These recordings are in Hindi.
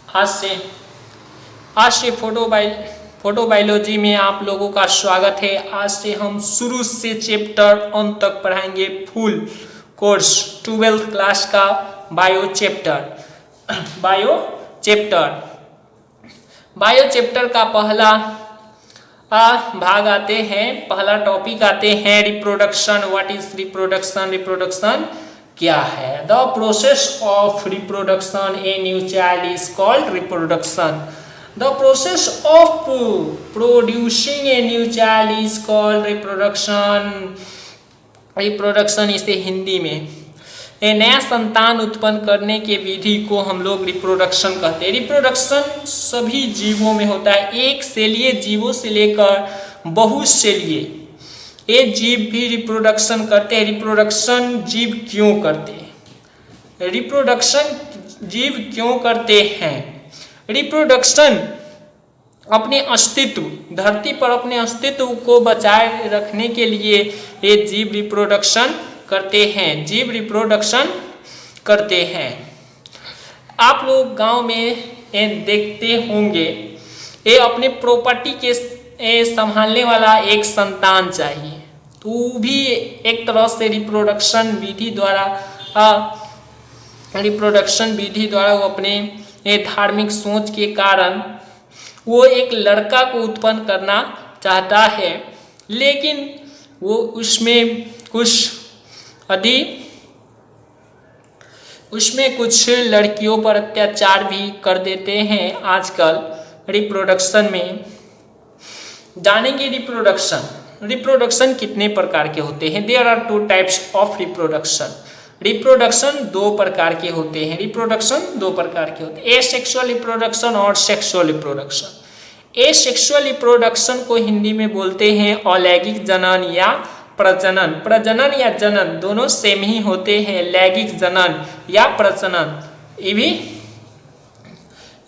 आज से फोटोबायोलॉजी में आप लोगों का स्वागत है। आज से हम शुरू से चैप्टर अंत तक पढ़ाएंगे। फुल कोर्स 12th क्लास का बायो चैप्टर का पहला भाग आते हैं, पहला टॉपिक आते हैं reproduction. What is reproduction? Reproduction क्या है? The process of reproduction a new child is called reproduction. The process of producing a new child is called reproduction. Reproduction इसे हिंदी में ए नया संतान उत्पन्न करने के विधि को हम लोग रिप्रोडक्शन कहते हैं। रिप्रोडक्शन सभी जीवों में होता है, एक सेलीय जीवों से लेकर बहुसेलीय ये जीव भी रिप्रोडक्शन करते हैं। रिप्रोडक्शन जीव क्यों करते हैं? रिप्रोडक्शन जीव क्यों करते हैं? रिप्रोडक्शन अपने अस्तित्व, धरती पर अपने अस्तित्व को बचाए रखने के लिए ये जीव रिप्रोडक्शन करते हैं। जीव रिप्रोडक्शन करते हैं। आप लोग गांव में देखते होंगे, ये अपने प्रॉपर्टी के संभालने वाला एक संतान चाहिए, तो वो भी एक तरह से रिप्रोडक्शन विधि द्वारा वो अपने धार्मिक सोच के कारण वो एक लड़का को उत्पन्न करना चाहता है, लेकिन वो उसमें कुछ लड़कियों पर अत्याचार भी कर देते हैं। आजकल रिप्रोडक्शन में जानेंगे। रिप्रोडक्शन कितने प्रकार के होते हैं? There are 2 types of reproduction. Reproduction 2 प्रकार के होते हैं। एसेक्सुअल रिप्रोडक्शन और सेक्सुअल रिप्रोडक्शन। एसेक्सुअल रिप्रोडक्शन को हिंदी में बोलते हैं अलैंगिक जनन या प्रजनन। प्रजनन या जनन दोनों सेम ही होते हैं। लैंगिक जनन या प्रजनन, ये भी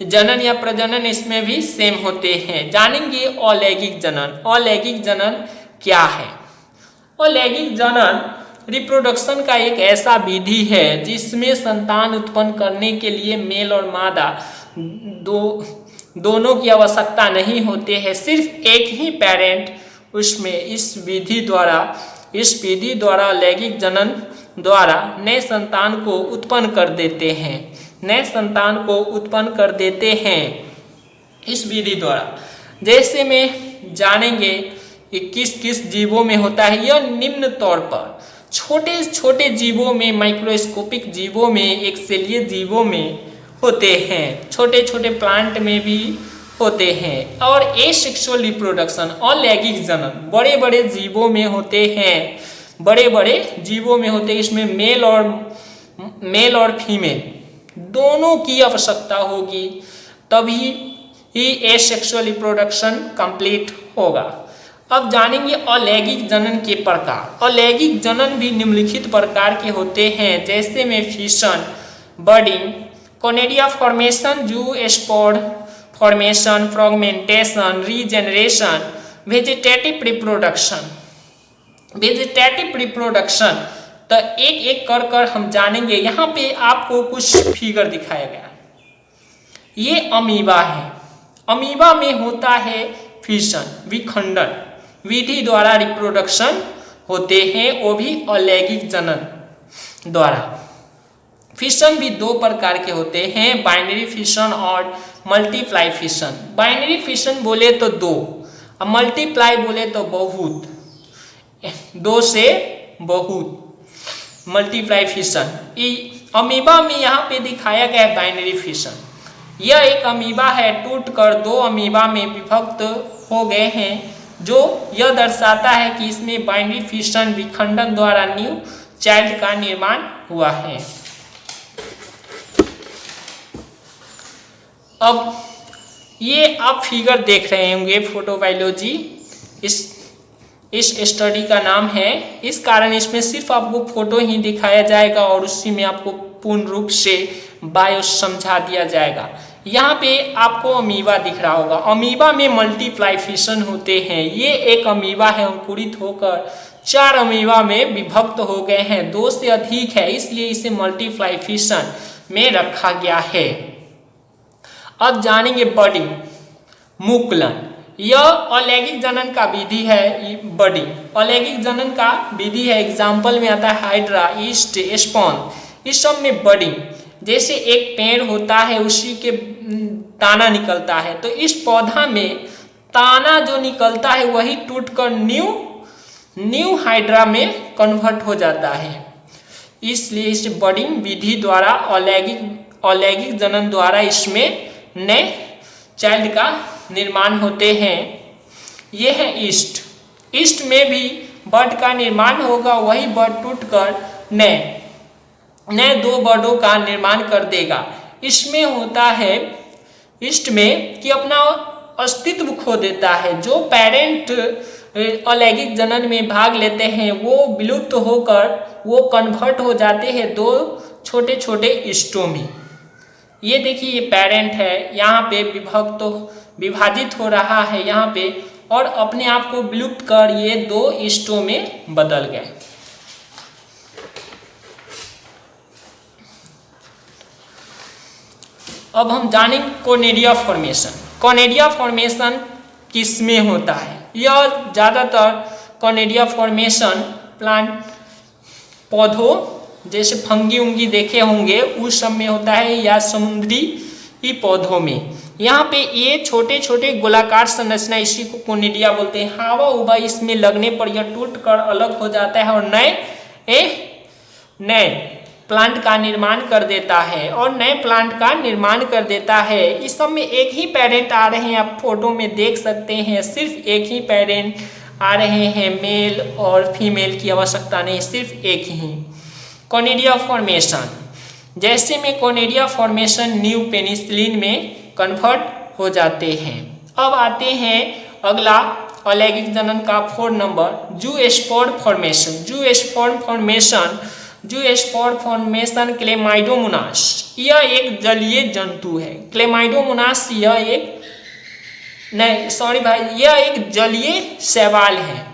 जनन या प्रजनन इसमें भी सेम होते हैं। जानेंगे अलैंगिक जनन। अलैंगिक जनन क्या है? अलैंगिक जनन रिप्रोडक्शन का एक ऐसा विधि है जिसमें संतान उत्पन्न करने के लिए मेल और मादा दोनों की आवश्यकता नहीं होते हैं। सिर्फ एक ही पेरेंट उसमें इस विधि द्वारा लैंगिक जनन द्वारा नए संतान को उत्पन्न कर देते हैं इस विधि द्वारा। जैसे में जानेंगे कि किस जीवों में होता है। यह निम्न तौर पर छोटे जीवों में, माइक्रोस्कोपिक जीवों में, एक सेलीय जीवों में होते हैं, छोटे प्लांट में भी होते हैं। और एसेक्सुअल रिप्रोडक्शन अलैंगिक जनन बड़े जीवों में होते हैं। इसमें मेल और फीमेल दोनों की आवश्यकता होगी, तभी ही एसेक्सुअल रिप्रोडक्शन कंप्लीट होगा। अब जानेंगे अलैंगिक जनन के प्रकार। अलैंगिक जनन भी निम्नलिखित प्रकार के होते हैं, जैसे में fission, budding, conidia formation, zoospore formation, fragmentation, regeneration, vegetative reproduction. तो एक कर हम जानेंगे। यहाँ पे आपको कुछ फिगर दिखाया गया। ये अमीबा है। अमीबा में होता है फिशन, विखंडन विधि द्वारा रिप्रोडक्शन होते हैं, वो भी अलैंगिक जनन द्वारा। फिशन भी 2 प्रकार के होते हैं, बाइनरी फिशन और मल्टीप्लाई फिशन। बाइनरी फिशन बोले तो 2 और मल्टीप्लाई बोले तो बहुत, 2 से बहुत मल्टीप्लाई फिशन। अमीबा में यहाँ पे दिखाया गया है बाइनरी फिशन। यह एक अमीबा है, टूटकर 2 अमीबा में विभक्त हो गए हैं, जो यह दर्शाता है कि इसमें बाइनरी फिशन विखंडन द्वारा न्यू चाइल्ड का निर्माण हुआ है। अब ये आप फिगर देख रहे होंगे, फोटोबायोलॉजी इस स्टडी का नाम है। इस कारण इसमें सिर्फ आपको फोटो ही दिखाया जाएगा और उसी में आपको पूर्ण रूप से बायो समझा दिया जाएगा। यहाँ पे आपको अमीबा दिख रहा होगा। अमीबा में मल्टीप्लाई फिशन होते हैं। ये एक अमीबा है, अंकुरित होकर 4 अमीबा में विभक्त हो गए हैं, 2 से अधिक है, इसलिए इसे मल्टीप्लाई फिशन में रखा गया है। अब जानेंगे बडिंग, मुकुलन। यह अलैंगिक जनन का विधि है। बडिंग अलैंगिक जनन का विधि है। एग्जाम्पल में आता है हाइड्रा, ईस्ट, स्पॉन। इस सब में बडिंग, जैसे एक पेड़ होता है उसी के ताना निकलता है, तो इस पौधा में ताना जो निकलता है वही टूटकर न्यू हाइड्रा में कन्वर्ट हो जाता है। इसलिए इस बडिंग विधि द्वारा अलैंगिक जनन द्वारा इसमें नए चाइल्ड का निर्माण होते हैं। ये है ईस्ट। ईस्ट में भी बर्ड का निर्माण होगा, वही बर्ड टूटकर नए दो बर्डों का निर्माण कर देगा। इसमें होता है ईस्ट में कि अपना अस्तित्व खो देता है। जो पेरेंट अलैंगिक जनन में भाग लेते हैं वो विलुप्त होकर वो कन्वर्ट हो जाते हैं दो छोटे छोटे ईस्टों में। ये देखिए ये पेरेंट है, यहाँ पे विभाजित हो रहा है यहाँ पे, और अपने आप को विलुप्त कर ये दो ईस्टों में बदल गए। अब हम जानेंगे कोनेडिया फॉर्मेशन। कोनेडिया फॉर्मेशन किसमें होता है? यह ज़्यादातर कोनेडिया फॉर्मेशन प्लांट पौधों जैसे फंगी उंगी देखे होंगे उस सब में होता है, या समुद्री पौधों में। यहाँ पे ये छोटे छोटे गोलाकार संरचना, इसी को कोनेडिया बोलते हैं। हवा उबा इसमें लगने पर यह टूट कर अलग हो जाता है और नए प्लांट का निर्माण कर देता है इस सब में एक ही पेरेंट आ रहे हैं, आप फोटो में देख सकते हैं। सिर्फ एक ही पेरेंट आ रहे हैं, मेल और फीमेल की आवश्यकता नहीं, सिर्फ एक ही। कोनेडिया फॉर्मेशन, जैसे में कोनेडिया फॉर्मेशन न्यू पेनिसिलिन में कन्वर्ट हो जाते हैं। अब आते हैं अगला अलैंगिक जनन का 4 नंबर, जूस्पर्म फॉर्मेशन। जूस्पर्म फॉर्मेशन क्लेमाइडोमोनास, यह एक जलीय जंतु है। क्लेमाइडोमोनास यह एक जलीय शैवाल है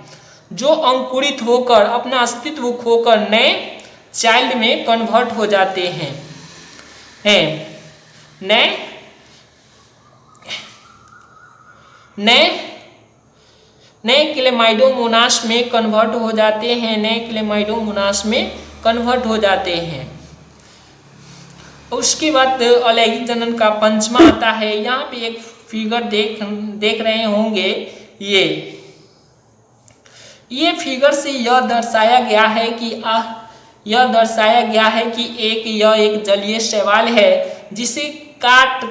जो अंकुरित होकर अपना अस्तित्व खोकर नए चाइल्ड में कन्वर्ट हो जाते हैं। नए क्लेमाइडोमोनास में कन्वर्ट हो जाते हैं। उसके बाद अलैंगिक जनन का 5वां आता है। यहाँ पे एक फिगर देख रहे होंगे। ये फिगर से यह दर्शाया गया है कि यह एक जलीय शैवाल है जिसे काट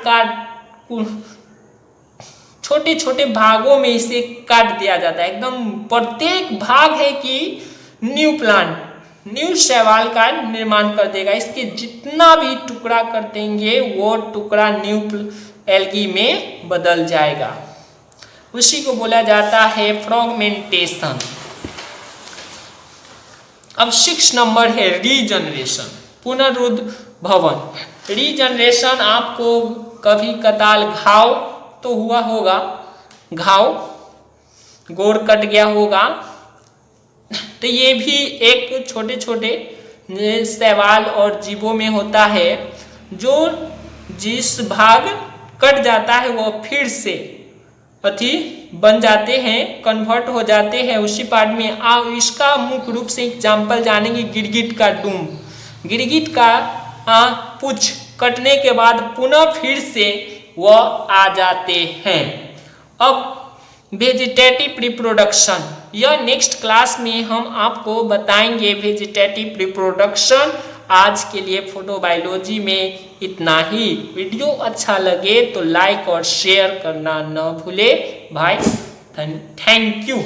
छोटे छोटे भागों में इसे काट दिया जाता है। एकदम प्रत्येक भाग है कि न्यू शैवाल का निर्माण कर देगा। इसके जितना भी टुकड़ा कर देंगे वो टुकड़ा न्यू एल्गी में बदल जाएगा। उसी को बोला जाता है फ्रैगमेंटेशन। अब 6 नंबर है रीजनरेशन, पुनरुद्भवन। रीजनरेशन, आपको कभी कताल घाव तो हुआ होगा, गोड़ कट गया होगा, तो ये भी एक छोटे छोटे शैवाल और जीवों में होता है। जो जिस भाग कट जाता है वो फिर से बन जाते हैं, कन्वर्ट हो जाते हैं उसी पार्ट में। इसका मुख्य रूप से एग्जाम्पल जानेंगे गिरगिट का डूम। गिरगिट का पूंछ कटने के बाद पुनः फिर से वह आ जाते हैं। अब वेजिटेटिव रिप्रोडक्शन, यह नेक्स्ट क्लास में हम आपको बताएंगे वेजिटेटिव रिप्रोडक्शन। आज के लिए फोटोबायोलॉजी में इतना ही। वीडियो अच्छा लगे तो लाइक और शेयर करना न भूले भाई। Thank you.